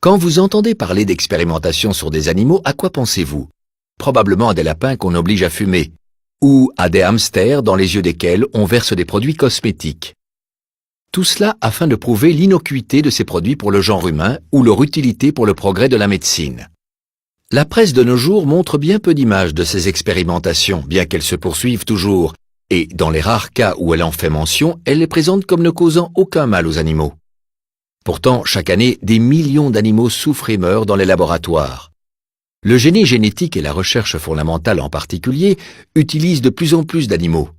Quand vous entendez parler d'expérimentation sur des animaux, à quoi pensez-vous? Probablement à des lapins qu'on oblige à fumer, ou à des hamsters dans les yeux desquels on verse des produits cosmétiques. Tout cela afin de prouver l'innocuité de ces produits pour le genre humain ou leur utilité pour le progrès de la médecine. La presse de nos jours montre bien peu d'images de ces expérimentations, bien qu'elles se poursuivent toujours, et dans les rares cas où elle en fait mention, elle les présente comme ne causant aucun mal aux animaux. Pourtant, chaque année, des millions d'animaux souffrent et meurent dans les laboratoires. Le génie génétique et la recherche fondamentale en particulier utilisent de plus en plus d'animaux.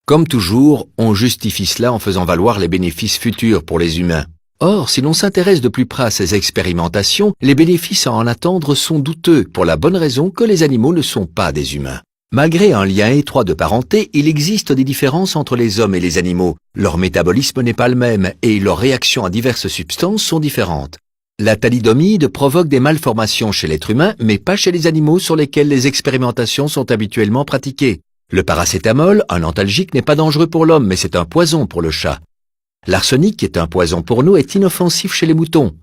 Comme toujours, on justifie cela en faisant valoir les bénéfices futurs pour les humains. Or, si l'on s'intéresse de plus près à ces expérimentations, les bénéfices à en attendre sont douteux pour la bonne raison que les animaux ne sont pas des humains. Malgré un lien étroit de parenté, il existe des différences entre les hommes et les animaux. Leur métabolisme n'est pas le même et leurs réactions à diverses substances sont différentes. La thalidomide provoque des malformations chez l'être humain, mais pas chez les animaux sur lesquels les expérimentations sont habituellement pratiquées. Le paracétamol, un antalgique, n'est pas dangereux pour l'homme, mais c'est un poison pour le chat. L'arsenic, qui est un poison pour nous, est inoffensif chez les moutons.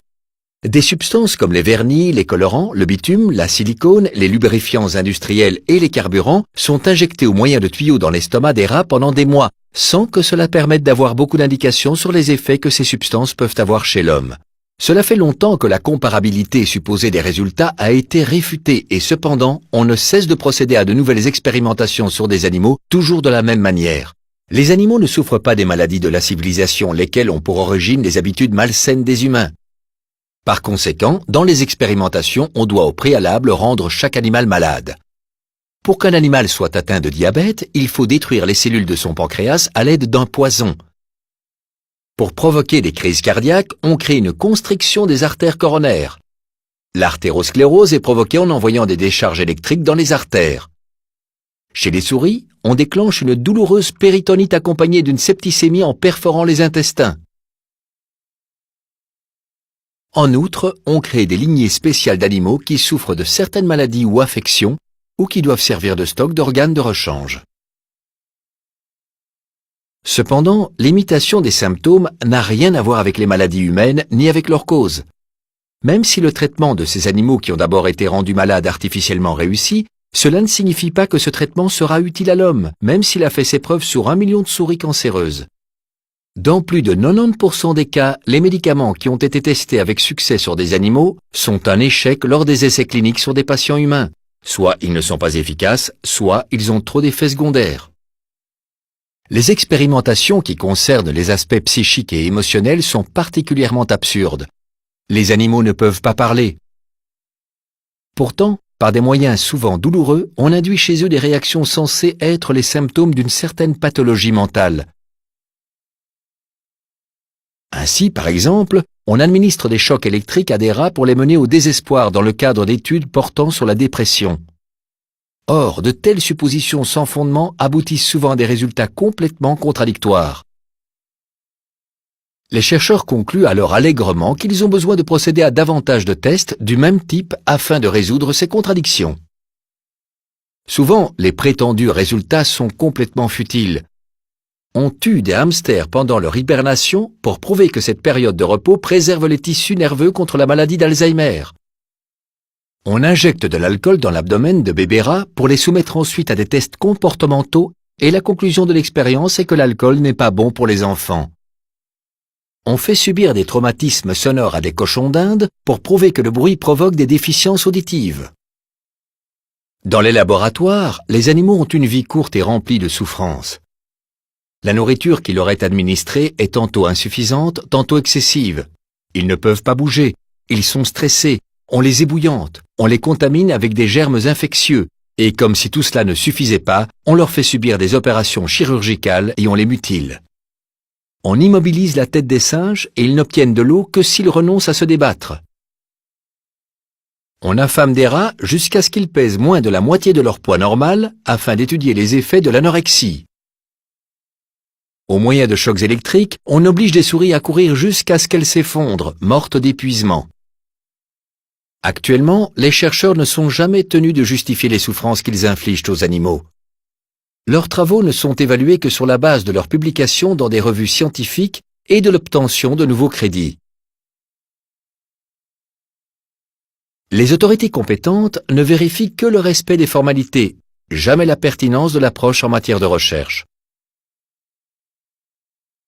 Des substances comme les vernis, les colorants, le bitume, la silicone, les lubrifiants industriels et les carburants sont injectés au moyen de tuyaux dans l'estomac des rats pendant des mois, sans que cela permette d'avoir beaucoup d'indications sur les effets que ces substances peuvent avoir chez l'homme. Cela fait longtemps que la comparabilité supposée des résultats a été réfutée et cependant, on ne cesse de procéder à de nouvelles expérimentations sur des animaux, toujours de la même manière. Les animaux ne souffrent pas des maladies de la civilisation, lesquelles ont pour origine les habitudes malsaines des humains. Par conséquent, dans les expérimentations, on doit au préalable rendre chaque animal malade. Pour qu'un animal soit atteint de diabète, il faut détruire les cellules de son pancréas à l'aide d'un poison. Pour provoquer des crises cardiaques, on crée une constriction des artères coronaires. L'artérosclérose est provoquée en envoyant des décharges électriques dans les artères. Chez les souris, on déclenche une douloureuse péritonite accompagnée d'une septicémie en perforant les intestins. En outre, on crée des lignées spéciales d'animaux qui souffrent de certaines maladies ou affections ou qui doivent servir de stock d'organes de rechange. Cependant, l'imitation des symptômes n'a rien à voir avec les maladies humaines ni avec leur cause. Même si le traitement de ces animaux qui ont d'abord été rendus malades artificiellement réussit, cela ne signifie pas que ce traitement sera utile à l'homme, même s'il a fait ses preuves sur 1 million de souris cancéreuses. Dans plus de 90% des cas, les médicaments qui ont été testés avec succès sur des animaux sont un échec lors des essais cliniques sur des patients humains. Soit ils ne sont pas efficaces, soit ils ont trop d'effets secondaires. Les expérimentations qui concernent les aspects psychiques et émotionnels sont particulièrement absurdes. Les animaux ne peuvent pas parler. Pourtant, par des moyens souvent douloureux, on induit chez eux des réactions censées être les symptômes d'une certaine pathologie mentale. Ainsi, par exemple, on administre des chocs électriques à des rats pour les mener au désespoir dans le cadre d'études portant sur la dépression. Or, de telles suppositions sans fondement aboutissent souvent à des résultats complètement contradictoires. Les chercheurs concluent alors allègrement qu'ils ont besoin de procéder à davantage de tests du même type afin de résoudre ces contradictions. Souvent, les prétendus résultats sont complètement futiles. On tue des hamsters pendant leur hibernation pour prouver que cette période de repos préserve les tissus nerveux contre la maladie d'Alzheimer. On injecte de l'alcool dans l'abdomen de bébés rats pour les soumettre ensuite à des tests comportementaux et la conclusion de l'expérience est que l'alcool n'est pas bon pour les enfants. On fait subir des traumatismes sonores à des cochons d'Inde pour prouver que le bruit provoque des déficiences auditives. Dans les laboratoires, les animaux ont une vie courte et remplie de souffrances. La nourriture qui leur est administrée est tantôt insuffisante, tantôt excessive. Ils ne peuvent pas bouger, ils sont stressés, on les ébouillante, on les contamine avec des germes infectieux, et comme si tout cela ne suffisait pas, on leur fait subir des opérations chirurgicales et on les mutile. On immobilise la tête des singes et ils n'obtiennent de l'eau que s'ils renoncent à se débattre. On affame des rats jusqu'à ce qu'ils pèsent moins de la moitié de leur poids normal afin d'étudier les effets de l'anorexie. Au moyen de chocs électriques, on oblige des souris à courir jusqu'à ce qu'elles s'effondrent, mortes d'épuisement. Actuellement, les chercheurs ne sont jamais tenus de justifier les souffrances qu'ils infligent aux animaux. Leurs travaux ne sont évalués que sur la base de leurs publications dans des revues scientifiques et de l'obtention de nouveaux crédits. Les autorités compétentes ne vérifient que le respect des formalités, jamais la pertinence de l'approche en matière de recherche.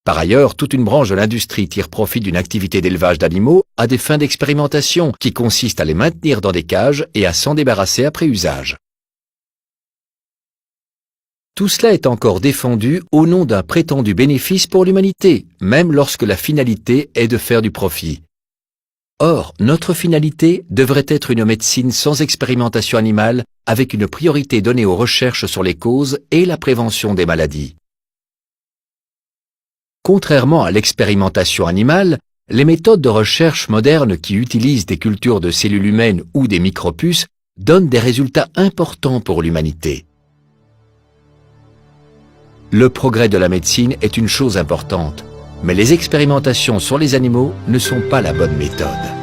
Par ailleurs, toute une branche de l'industrie tire profit d'une activité d'élevage d'animaux à des fins d'expérimentation qui consiste à les maintenir dans des cages et à s'en débarrasser après usage. Tout cela est encore défendu au nom d'un prétendu bénéfice pour l'humanité, même lorsque la finalité est de faire du profit. Or, notre finalité devrait être une médecine sans expérimentation animale, avec une priorité donnée aux recherches sur les causes et la prévention des maladies. Contrairement à l'expérimentation animale, les méthodes de recherche modernes qui utilisent des cultures de cellules humaines ou des micropuces donnent des résultats importants pour l'humanité. Le progrès de la médecine est une chose importante, mais les expérimentations sur les animaux ne sont pas la bonne méthode.